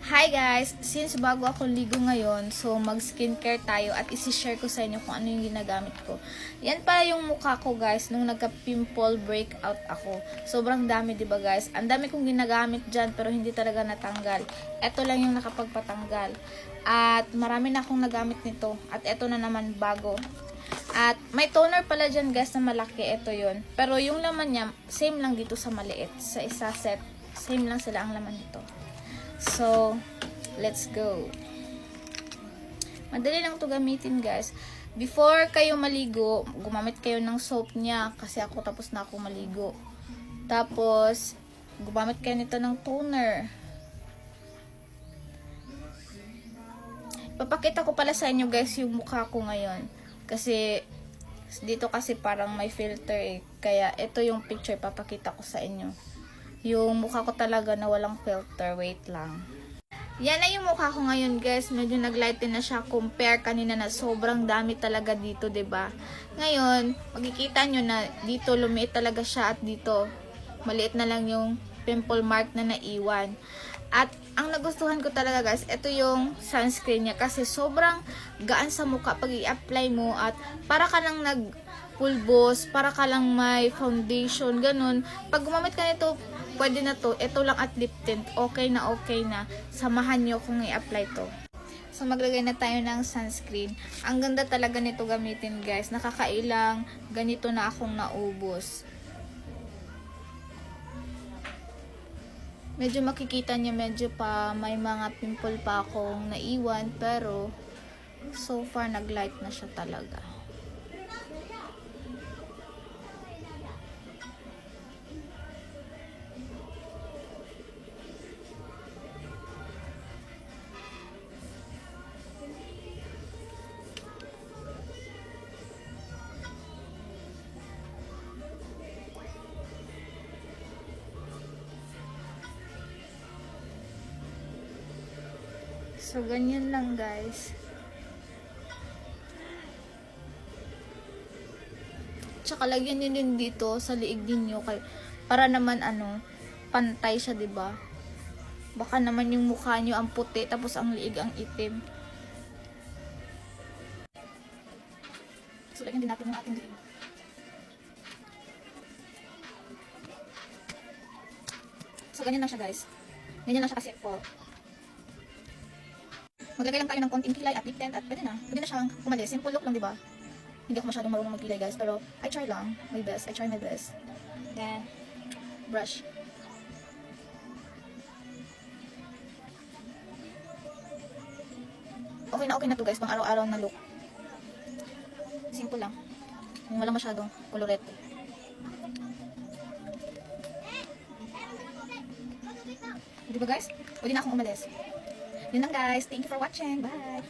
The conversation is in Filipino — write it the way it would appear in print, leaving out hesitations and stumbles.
Hi guys! Since bago ako ligo ngayon, so mag-skincare tayo at isi-share ko sa inyo kung ano yung ginagamit ko. Yan pa yung mukha ko guys, nung nagka-pimple breakout ako. Sobrang dami, diba guys? Ang dami kong ginagamit dyan pero hindi talaga natanggal. Ito lang yung nakapagpatanggal. At marami na akong nagamit nito. At ito na naman bago. At may toner pala dyan guys na malaki. Ito yun. Pero yung laman niya, same lang dito sa maliit. Sa isa set, same lang sila ang laman nito. So, let's go. Madali lang to gamitin guys. Before kayo maligo, gumamit kayo ng soap niya. Kasi ako tapos na ako maligo. Tapos, gumamit kayo nito ng toner. Papakita ko pala sa inyo guys yung mukha ko ngayon. Kasi, dito kasi parang may filter eh. Kaya, ito yung picture papakita ko sa inyo. Yung mukha ko talaga na walang filter. Wait lang. Yan na yung mukha ko ngayon guys. Medyo naglighten na siya compare kanina na sobrang dami talaga dito, 'di ba? Ngayon, makikita nyo na dito lumiit talaga siya at dito maliit na lang yung pimple mark na naiwan. At ang nagustuhan ko talaga guys, ito yung sunscreen niya kasi sobrang gaan sa mukha pag i-apply mo at para ka lang nagpulbos, para ka lang may foundation, ganun. Pag gumamit ka nito, pwede na to. Ito lang at lip tint. Okay na okay na. Samahan nyo kung i-apply to. So, maglagay na tayo ng sunscreen. Ang ganda talaga nito gamitin guys. Nakakailang ganito na akong naubos. Medyo makikita nyo, medyo pa may mga pimple pa akong naiwan. Pero, so far, nag-light na siya talaga. So, ganyan lang guys. Tsaka lagyan nyo din dito sa liig ninyo para naman pantay siya, 'di ba? Baka naman yung mukha nyo ang puti tapos ang liig ang itim. So, lagyan din natin yung ating liig. So, ganyan lang siya guys. Ganyan lang siya kasi po. Maglagay lang tayo ng konting kilay at lip tint at pwede na siyang umalis. Simple look lang, di ba? Hindi ako masyadong marunong magkilay guys, pero I try lang my best. I try my best. Then, brush. Okay na to guys, pang araw-araw na look. Simple lang. Wala masyadong colorette. Di ba guys? Pwede na akong umalis. Yun lang guys. Thank you for watching. Bye!